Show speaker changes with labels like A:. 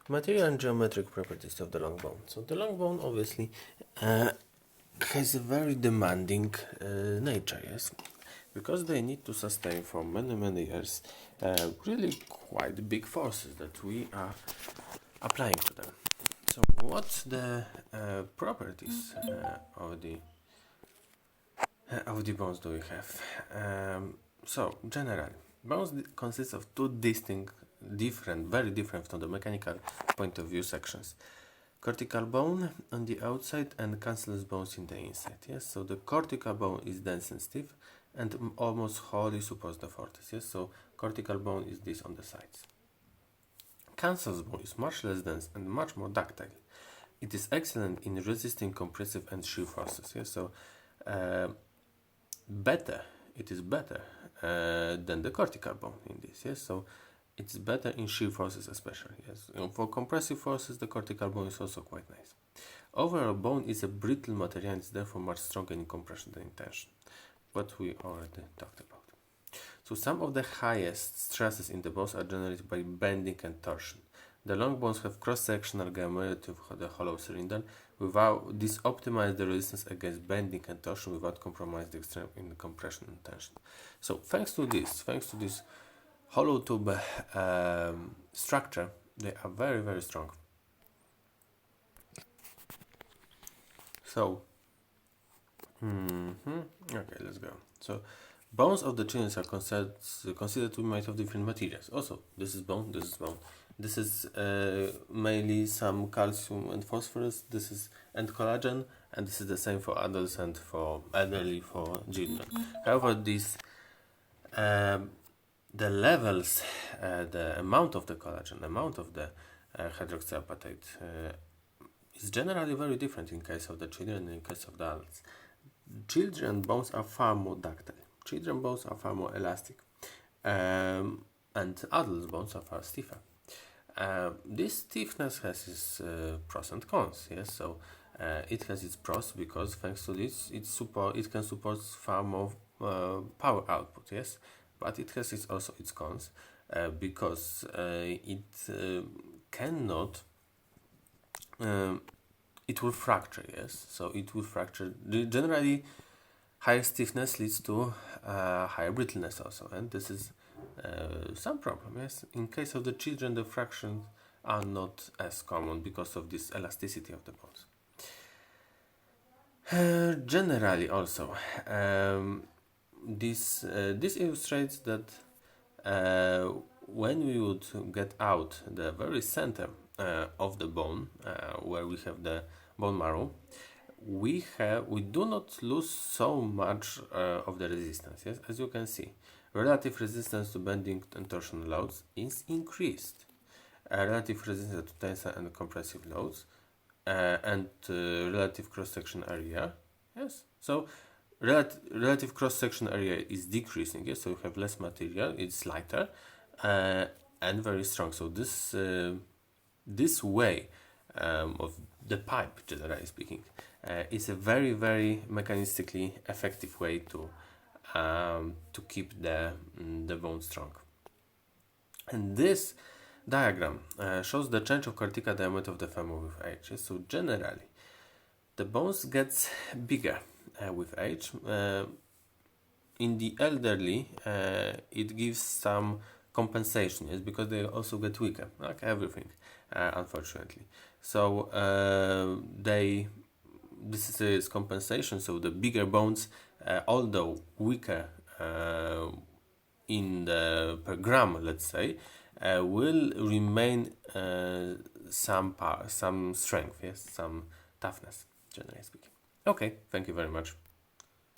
A: Material and geometric properties of the long bone. So the long bone obviously has a very demanding nature, yes, because they need to sustain for many years really quite big forces that we are applying to them. So what's the properties of the bones do we have? So generally, bones consist of two very different from the mechanical point of view sections. Cortical bone on the outside and cancellous bones in the inside. Yes, so the cortical bone is dense and stiff and almost wholly supports the fortes. Yes, so cortical bone is this on the sides. Cancellous bone is much less dense and much more ductile. It is excellent in resisting compressive and shear forces. Yes, so it is better than the cortical bone in this. Yes, so it's better in shear forces especially. Yes, for compressive forces the cortical bone is also quite nice. Overall, bone is a brittle material and is therefore much stronger in compression than in tension, what we already talked about. So some of the highest stresses in the bones are generated by bending and torsion. The long bones have cross-sectional geometry of the hollow cylinder. Without this, optimize the resistance against bending and torsion without compromising the strength in the compression and tension. So thanks to this hollow tube structure, they are very strong. So okay, let's go. So bones of the children are considered to be made of different materials. Also, this is bone. This is mainly some calcium and phosphorus. And collagen, and this is the same for adults and for elderly, for children. However, the levels, the amount of the collagen, the amount of the hydroxyapatite is generally very different in case of the children and in case of the adults. Children bones are far more ductile. Children bones are far more elastic, and adult bones are far stiffer. This stiffness has its pros and cons. Yes, so it has its pros because thanks to this, it can support far more power output. Yes, but it has also its cons because it cannot. It will fracture. Yes, so it will fracture. Generally, higher stiffness leads to higher brittleness also, and this is some problem. Yes, in case of the children, the fractions are not as common because of this elasticity of the bones. Generally, also, this illustrates that when we would get out the very center of the bone, where we have the bone marrow, we do not lose so much of the resistance. Yes, as you can see, relative resistance to bending and torsion loads is increased. Relative resistance to tensile and compressive loads and relative cross-section area. Yes, so relative cross-section area is decreasing. Yes, so you have less material, it's lighter and very strong. So this way of the pipe, generally speaking, is a very mechanistically effective way to keep the bone strong. And this diagram shows the change of cortical diameter of the femur with age. So generally, the bones gets bigger with age. In the elderly, it gives some compensation, yes, because they also get weaker, like everything, unfortunately. So this is compensation. So the bigger bones, although weaker in the per gram, let's say, will remain some strength, yes, some toughness, generally speaking. Okay, thank you very much.